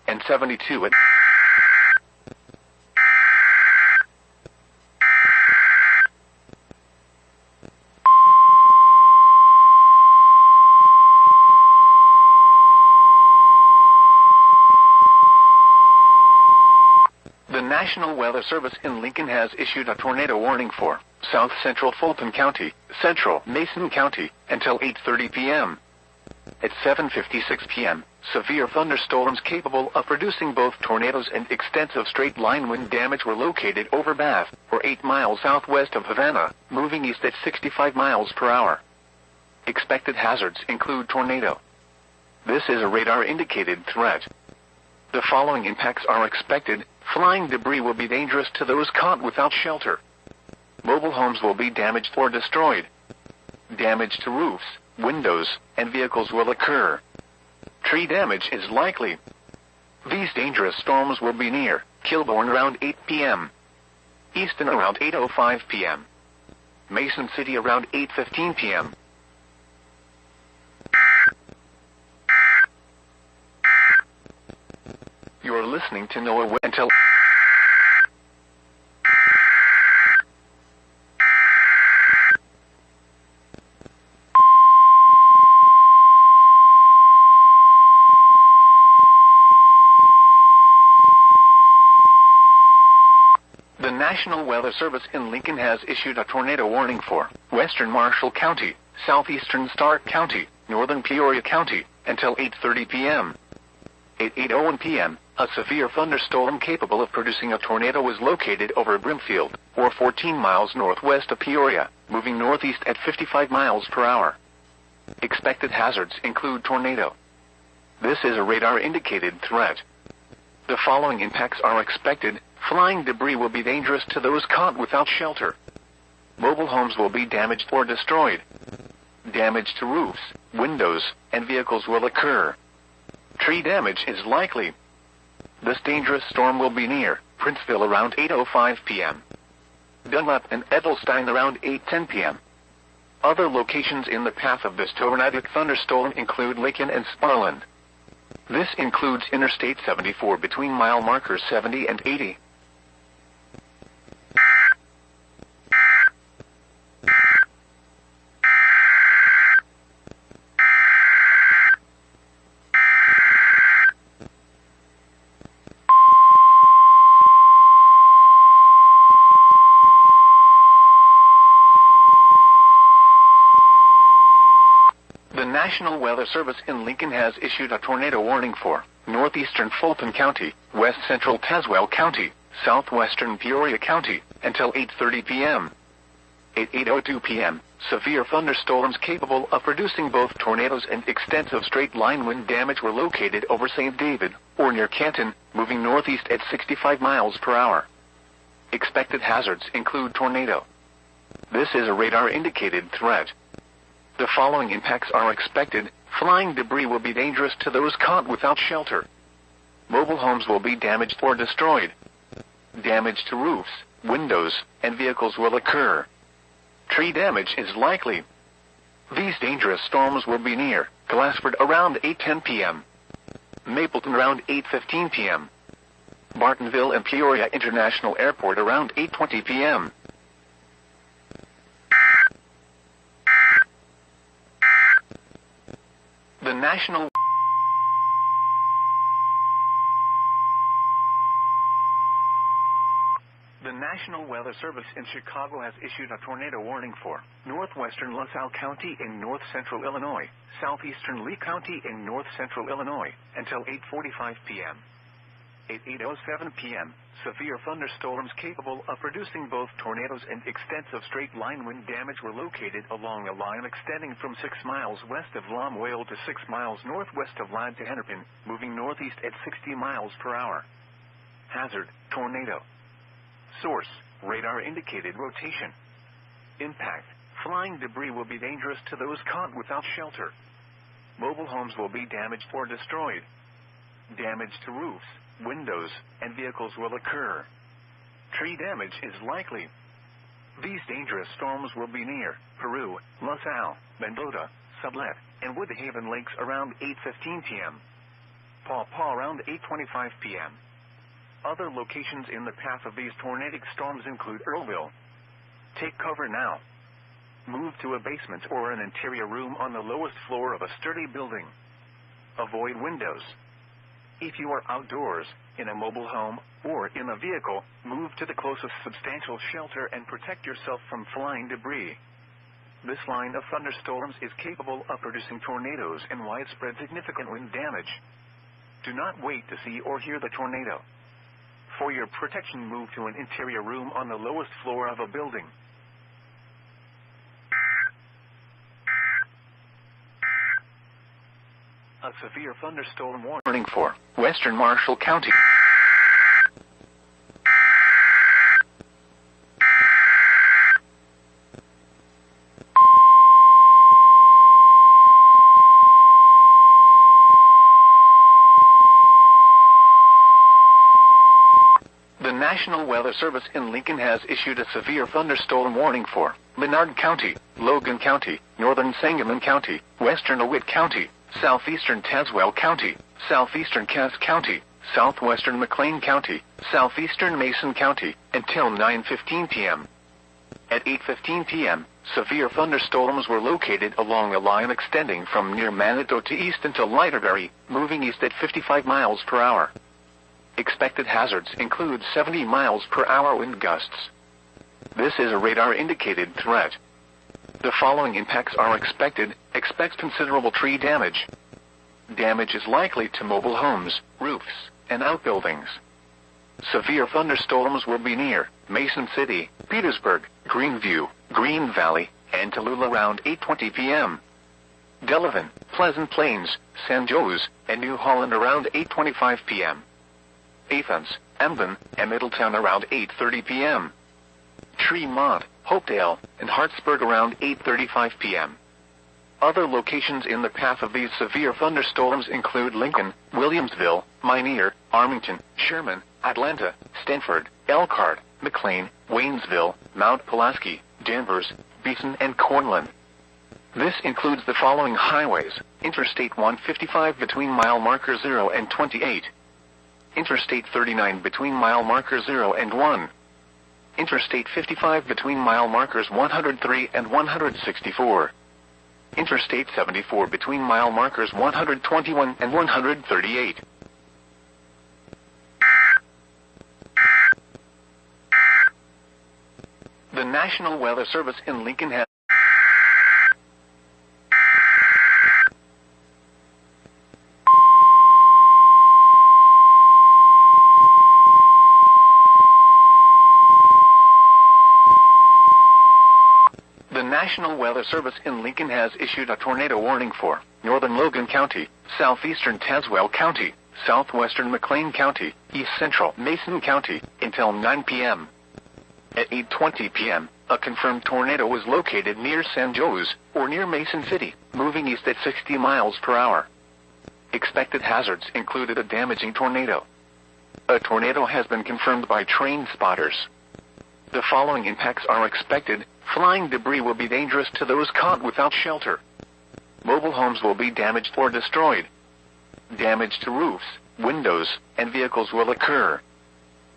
and 72 at The National Weather Service in Lincoln has issued a tornado warning for South Central Fulton County, Central Mason County, until 8:30 p.m. At 7:56 p.m., severe thunderstorms capable of producing both tornadoes and extensive straight-line wind damage were located over Bath, or 8 miles southwest of Havana, moving east at 65 miles per hour. Expected hazards include tornado. This is a radar-indicated threat. The following impacts are expected. Flying debris will be dangerous to those caught without shelter. Mobile homes will be damaged or destroyed. Damage to roofs, windows, and vehicles will occur. Tree damage is likely. These dangerous storms will be near Kilbourne around 8 p.m. Easton around 8:05 p.m. Mason City around 8:15 p.m. You are listening to NOAA until The National Weather Service in Lincoln has issued a tornado warning for Western Marshall County, Southeastern Stark County, Northern Peoria County, until 8:30 p.m. At 8:01 p.m., a severe thunderstorm capable of producing a tornado was located over Brimfield, or 14 miles northwest of Peoria, moving northeast at 55 miles per hour. Expected hazards include tornado. This is a radar-indicated threat. The following impacts are expected. Flying debris will be dangerous to those caught without shelter. Mobile homes will be damaged or destroyed. Damage to roofs, windows, and vehicles will occur. Tree damage is likely. This dangerous storm will be near Princeville around 8:05 p.m. Dunlap and Edelstein around 8:10 p.m. Other locations in the path of this tornadic thunderstorm include Lincoln and Sparland. This includes Interstate 74 between mile markers 70 and 80. The National Weather Service in Lincoln has issued a tornado warning for northeastern Fulton County, west central Tazewell County, southwestern Peoria County, until 8:30 p.m. At 8:02 p.m., severe thunderstorms capable of producing both tornadoes and extensive straight-line wind damage were located over St. David, or near Canton, moving northeast at 65 miles per hour. Expected hazards include tornado. This is a radar-indicated threat. The following impacts are expected. Flying debris will be dangerous to those caught without shelter. Mobile homes will be damaged or destroyed. Damage to roofs, windows, and vehicles will occur. Tree damage is likely. These dangerous storms will be near Glassford around 8:10 p.m. Mapleton around 8:15 p.m. Bartonville and Peoria International Airport around 8:20 p.m. The National Weather Service in Chicago has issued a tornado warning for northwestern LaSalle County in north central Illinois, southeastern Lee County in north central Illinois, until 8:45 p.m. At 8:07 p.m., severe thunderstorms capable of producing both tornadoes and extensive straight-line wind damage were located along a line extending from 6 miles west of Lomwale to 6 miles northwest of Lyme to Hennepin, moving northeast at 60 miles per hour. Hazard, tornado. Source, radar-indicated rotation. Impact, flying debris will be dangerous to those caught without shelter. Mobile homes will be damaged or destroyed. Damage to roofs, windows, and vehicles will occur. Tree damage is likely. These dangerous storms will be near Peru, LaSalle, Mendota, Sublette, and Woodhaven Lakes around 8:15 p.m. around 8:25 p.m. Other locations in the path of these tornadic storms include Earlville. Take cover now. Move to a basement or an interior room on the lowest floor of a sturdy building. Avoid windows. If you are outdoors, in a mobile home, or in a vehicle, move to the closest substantial shelter and protect yourself from flying debris. This line of thunderstorms is capable of producing tornadoes and widespread significant wind damage. Do not wait to see or hear the tornado. For your protection, move to an interior room on the lowest floor of a building. A severe thunderstorm warning for Western Marshall County. The National Weather Service in Lincoln has issued a severe thunderstorm warning for Menard County, Logan County, Northern Sangamon County, Western DeWitt County, Southeastern Tazewell County, Southeastern Cass County, Southwestern McLean County, Southeastern Mason County, until 9:15 p.m. At 8:15 p.m., severe thunderstorms were located along a line extending from near Manitou to east until Lighterberry, moving east at 55 miles per hour. Expected hazards include 70 miles per hour wind gusts. This is a radar-indicated threat. The following impacts are expected. Expect considerable tree damage. Damage is likely to mobile homes, roofs, and outbuildings. Severe thunderstorms will be near Mason City, Petersburg, Greenview, Green Valley, and Tallulah around 8:20 p.m. Delavan, Pleasant Plains, San Jose, and New Holland around 8:25 p.m. Athens, Emden, and Middletown around 8:30 p.m. Tremont, Hopedale, and Hartsburg around 8:35 p.m. Other locations in the path of these severe thunderstorms include Lincoln, Williamsville, Minear, Armington, Sherman, Atlanta, Stanford, Elkhart, McLean, Waynesville, Mount Pulaski, Danvers, Beeson, and Cornland. This includes the following highways: Interstate 155 between mile marker 0 and 28. Interstate 39 between mile marker 0 and 1. Interstate 55 between mile markers 103 and 164. Interstate 74 between mile markers 121 and 138. The National Weather Service in Lincoln has National Weather Service in Lincoln has issued a tornado warning for Northern Logan County, Southeastern Tazewell County, Southwestern McLean County, East Central Mason County, until 9 p.m. At 8:20 p.m., a confirmed tornado was located near San Jose, or near Mason City, moving east at 60 miles per hour. Expected hazards included a damaging tornado. A tornado has been confirmed by train spotters. The following impacts are expected. Flying debris will be dangerous to those caught without shelter. Mobile homes will be damaged or destroyed. Damage to roofs, windows, and vehicles will occur.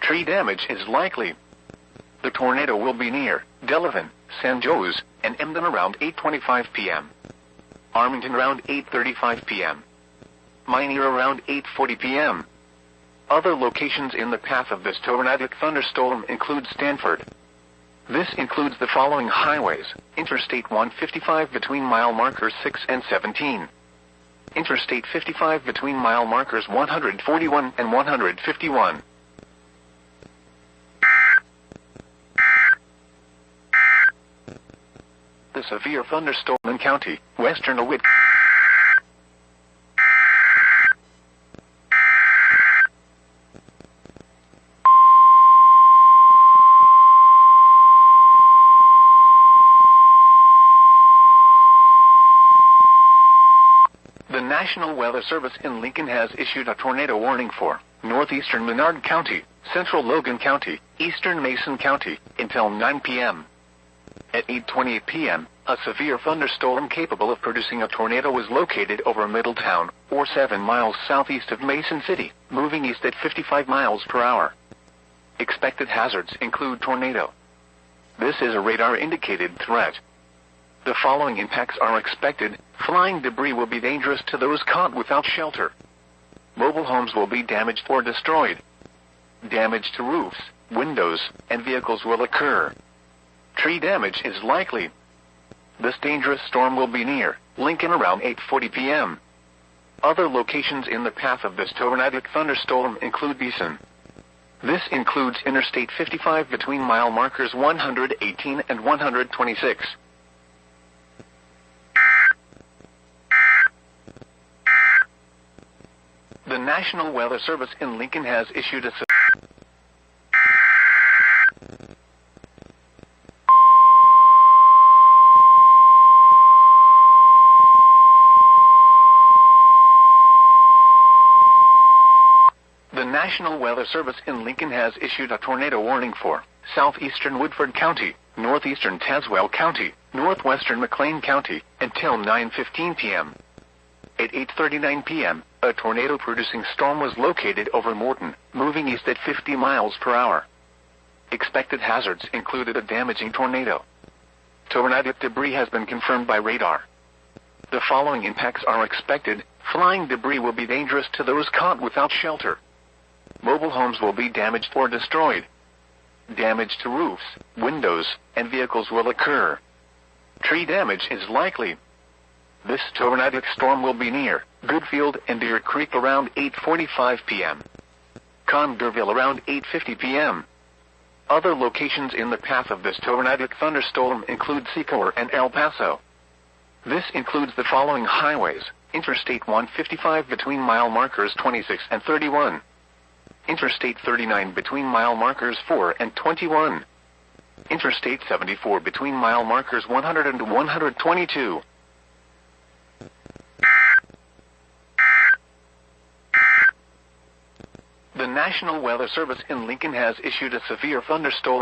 Tree damage is likely. The tornado will be near Delavan, San Jose, and Emden around 8:25 p.m. Armington around 8:35 p.m. Minear around 8:40 p.m. Other locations in the path of this tornadic thunderstorm include Stanford. This includes the following highways: Interstate 155 between mile markers 6 and 17. Interstate 55 between mile markers 141 and 151. The severe thunderstorm in County, Western DeWitt. The National Weather Service in Lincoln has issued a tornado warning for northeastern Menard County, central Logan County, eastern Mason County, until 9 p.m. At 8:28 p.m., a severe thunderstorm capable of producing a tornado was located over Middletown, or 7 miles southeast of Mason City, moving east at 55 miles per hour. Expected hazards include tornado. This is a radar-indicated threat. The following impacts are expected. Flying debris will be dangerous to those caught without shelter. Mobile homes will be damaged or destroyed. Damage to roofs, windows, and vehicles will occur. Tree damage is likely. This dangerous storm will be near Lincoln around 8:40 p.m. Other locations in the path of this tornadic thunderstorm include Beeson. This includes Interstate 55 between mile markers 118 and 126. The National Weather Service in Lincoln has issued a The National Weather Service in Lincoln has issued a tornado warning for southeastern Woodford County, northeastern Tazewell County, northwestern McLean County, until 9:15 p.m. At 8:39 p.m., a tornado-producing storm was located over Morton, moving east at 50 miles per hour. Expected hazards included a damaging tornado. Tornadic debris has been confirmed by radar. The following impacts are expected. Flying debris will be dangerous to those caught without shelter. Mobile homes will be damaged or destroyed. Damage to roofs, windows, and vehicles will occur. Tree damage is likely. This tornadic storm will be near Goodfield and Deer Creek around 8:45 p.m. Congerville around 8:50 p.m. Other locations in the path of this tornadic thunderstorm include Sycamore and El Paso. This includes the following highways: Interstate 155 between mile markers 26 and 31. Interstate 39 between mile markers 4 and 21. Interstate 74 between mile markers 100 and 122. The National Weather Service in Lincoln has issued a severe thunderstorm